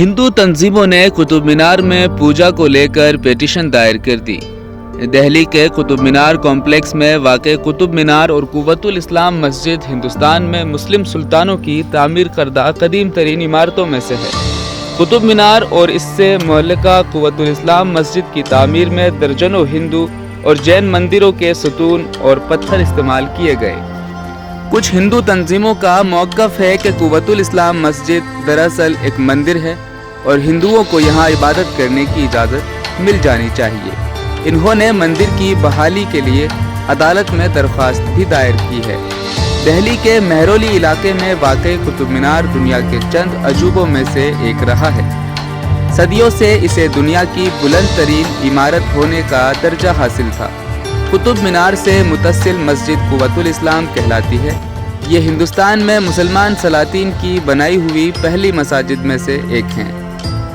हिंदू तंजीमों ने कुतुब मीनार में पूजा को लेकर पिटीशन दायर कर दी। दिल्ली के कुतुब मीनार कॉम्प्लेक्स में वाक़ कुतुब मीनार और कुव्वतुल इस्लाम मस्जिद हिंदुस्तान में मुस्लिम सुल्तानों की तामीर करदा कदीम तरीन इमारतों में से है। कुतुब मीनार और इससे मुअल्लिका कुव्वतुल इस्लाम मस्जिद की तामीर में दर्जनों हिंदू और जैन मंदिरों के सतून और पत्थर इस्तेमाल किए गए। कुछ हिंदू तंजीमों का मौक़िफ़ है कि कुव्वतुल इस्लाम मस्जिद दरअसल एक मंदिर है और हिंदुओं को यहाँ इबादत करने की इजाज़त मिल जानी चाहिए। इन्होंने मंदिर की बहाली के लिए अदालत में दरख्वास्त भी दायर की है। दिल्ली के मेहरौली इलाके में वाक़ कुतुब मीनार दुनिया के चंद अजूबों में से एक रहा है। सदियों से इसे दुनिया की बुलंद तरीन इमारत होने का दर्जा हासिल था। कुतुब मीनार से मुतसिल मस्जिद कुव्वतुल इस्लाम कहलाती है। ये हिंदुस्तान में मुसलमान सलातीन की बनाई हुई पहली मसाजिद में से एक हैं।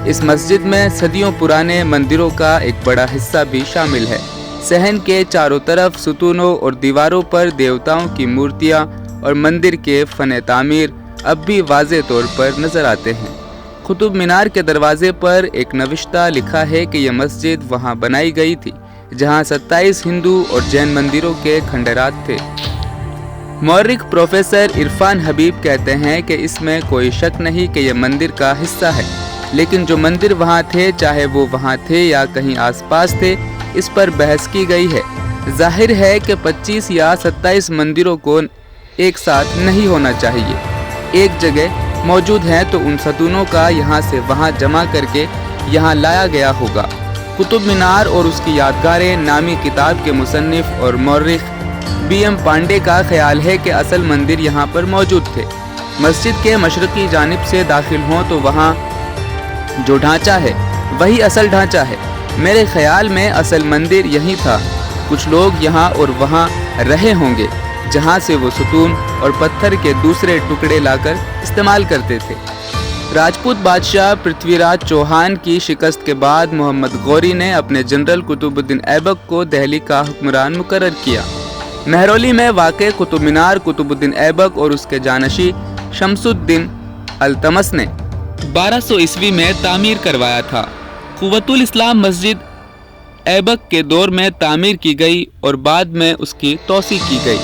इस मस्जिद में सदियों पुराने मंदिरों का एक बड़ा हिस्सा भी शामिल है। सहन के चारों तरफ सुतूनों और दीवारों पर देवताओं की मूर्तियाँ और मंदिर के फ़न तामीर अब भी वाज़े तौर पर नज़र आते हैं। कुतुब मीनार के दरवाजे पर एक नविश्ता लिखा है कि यह मस्जिद वहाँ बनाई गई थी जहाँ 27 हिंदू और जैन मंदिरों के खंडरात थे। मौर्रिख प्रोफेसर इरफान हबीब कहते हैं कि इसमें कोई शक नहीं कि यह मंदिर का हिस्सा है, लेकिन जो मंदिर वहाँ थे, चाहे वो वहाँ थे या कहीं आसपास थे, इस पर बहस की गई है। जाहिर है कि 25 या 27 मंदिरों को एक साथ नहीं होना चाहिए। एक जगह मौजूद हैं तो उन सतूनों का यहाँ से वहाँ जमा करके यहाँ लाया गया होगा। कुतुब मीनार और उसकी यादगारें नामी किताब के मुसन्निफ और मौर्रिख BM पांडे का ख्याल है कि असल मंदिर यहाँ पर मौजूद थे। मस्जिद के मशरक़ी जानिब से दाखिल हों तो वहाँ जो ढांचा है वही असल ढांचा है। मेरे ख्याल में असल मंदिर यही था। कुछ लोग यहाँ और वहाँ रहे होंगे जहाँ से वो सुतून और पत्थर के दूसरे टुकड़े लाकर इस्तेमाल करते थे। राजपूत बादशाह पृथ्वीराज चौहान की शिकस्त के बाद मोहम्मद गौरी ने अपने जनरल कुतुबुद्दीन ऐबक को दिल्ली का हुक्मरान मुकर्रर किया। मेहरौली में वाक़ कुतुब मीनार कुतुबुद्दीन ऐबक और उसके जानशी शमसुद्दीन अल्तमस ने 1200 ईस्वी में तामीर करवाया था। कुव्वतुल इस्लाम मस्जिद ऐबक के दौर में तामीर की गई और बाद में उसकी तौसी की गई।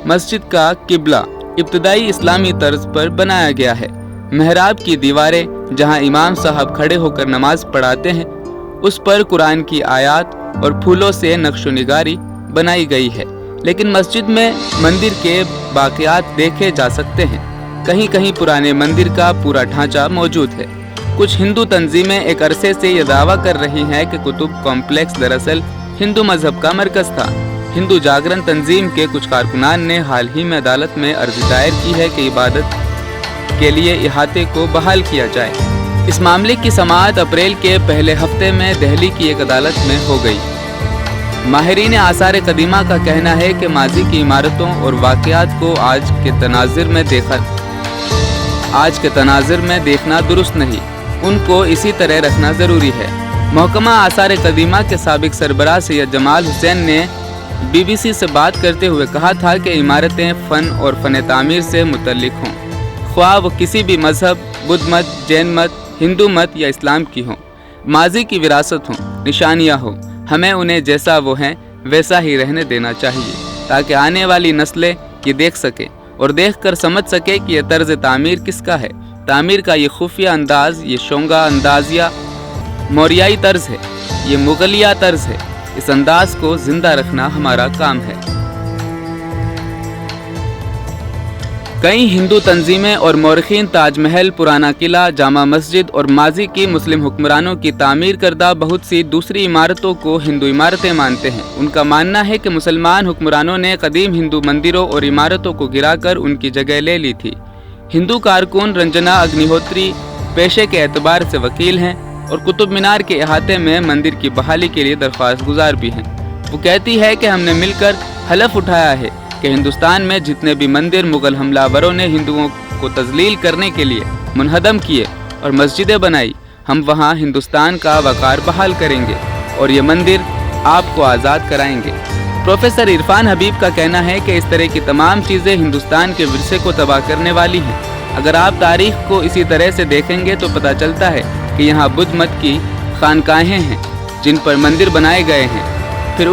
मस्जिद का किबला इब्तदाई इस्लामी तर्ज पर बनाया गया है। मेहराब की दीवारें जहां इमाम साहब खड़े होकर नमाज पढ़ाते हैं, उस पर कुरान की आयत और फूलों से नक्शो निगारी बनाई गई है। लेकिन मस्जिद में मंदिर के बाक़ियात देखे जा सकते हैं। कहीं कहीं पुराने मंदिर का पूरा ढांचा मौजूद है। कुछ हिंदू तंजीमें एक अरसे से यह दावा कर रही हैं कि कुतुब कॉम्प्लेक्स दरअसल हिंदू मजहब का मरकज़ था। हिंदू जागरण तंजीम के कुछ कारकुनान ने हाल ही में अदालत में अर्जी दायर की है कि इबादत के लिए इहाते को बहाल किया जाए। इस मामले की समाअत अप्रैल के पहले हफ्ते में दिल्ली की एक अदालत में हो गई। माहिरीन आसार कदीमा का कहना है कि माजी की इमारतों और वाक़यात को आज के तनाज़ुर में देखना दुरुस्त नहीं, उनको इसी तरह रखना ज़रूरी है। महकमा आसार कदीमा के साबिक सरबराह सैयद जमाल हुसैन ने BBC से बात करते हुए कहा था कि इमारतें फ़न और फ़न तामीर से मुतल्लिक़ हों, ख्वाह वो किसी भी मज़हब, बुद्ध मत, जैन मत, हिंदू मत या इस्लाम की हों। माजी की विरासत हों, निशानियाँ हों, हमें उन्हें जैसा वो हैं वैसा ही रहने देना चाहिए, ताकि आने वाली नस्लें ये देख सकें और देख कर समझ सके कि यह तर्ज़ तामीर किसका है। तामीर का ये खुफिया अंदाज़, ये शोंगा अंदाज़िया मौर्याई तर्ज़ है, ये मुग़लिया तर्ज़ है। इस अंदाज को जिंदा रखना हमारा काम है। कई हिंदू तंजीमें और मौरखीन ताजमहल, पुराना किला, जामा मस्जिद और माजी की मुस्लिम हुक्मरानों की तामीर करदा बहुत सी दूसरी इमारतों को हिंदू इमारतें मानते हैं। उनका मानना है कि मुसलमान हुक्मरानों ने कदीम हिंदू मंदिरों और इमारतों को गिराकर उनकी जगह ले ली थी। हिंदू कारकुन रंजना अग्निहोत्री पेशे के एतबार से वकील हैं और कुतुब मीनार के अहाते में मंदिर की बहाली के लिए दरख्वास्त गुजार भी हैं। वो कहती है कि हमने मिलकर हलफ उठाया है कि हिंदुस्तान में जितने भी मंदिर मुग़ल हमलावरों ने हिंदुओं को तज़लील करने के लिए मुनहदम किए और मस्जिदें बनाई, हम वहाँ हिंदुस्तान का वक़ार बहाल करेंगे और ये मंदिर आपको आज़ाद कराएंगे। प्रोफेसर इरफान हबीब का कहना है कि इस तरह की तमाम चीज़ें हिंदुस्तान के विरसे को तबाह करने वाली हैं। اگر آپ تاریخ کو اسی طرح سے دیکھیں گے تو پتہ چلتا ہے کہ یہاں بدھ مت کی خانقاہیں ہیں جن پر مندر بنائے گئے ہیں، پھر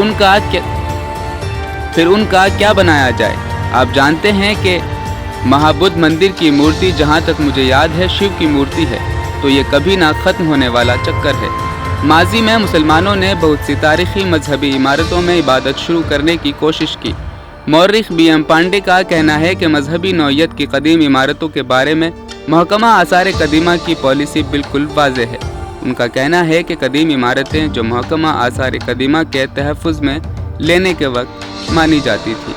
ان کا کیا بنایا جائے؟ آپ جانتے ہیں کہ مہابدھ مندر کی مورتی جہاں تک مجھے یاد ہے شیو کی مورتی ہے، تو یہ کبھی نہ ختم ہونے والا چکر ہے۔ ماضی میں مسلمانوں نے بہت سی تاریخی مذہبی عمارتوں میں عبادت شروع کرنے کی کوشش کی۔ مورخ بی ایم پانڈے کا کہنا ہے کہ مذہبی نوعیت کی قدیم عمارتوں کے بارے میں محکمہ آثار قدیمہ کی پالیسی بالکل واضح ہے۔ ان کا کہنا ہے کہ قدیم عمارتیں جو محکمہ آثار قدیمہ کے تحفظ میں لینے کے وقت مانی جاتی تھی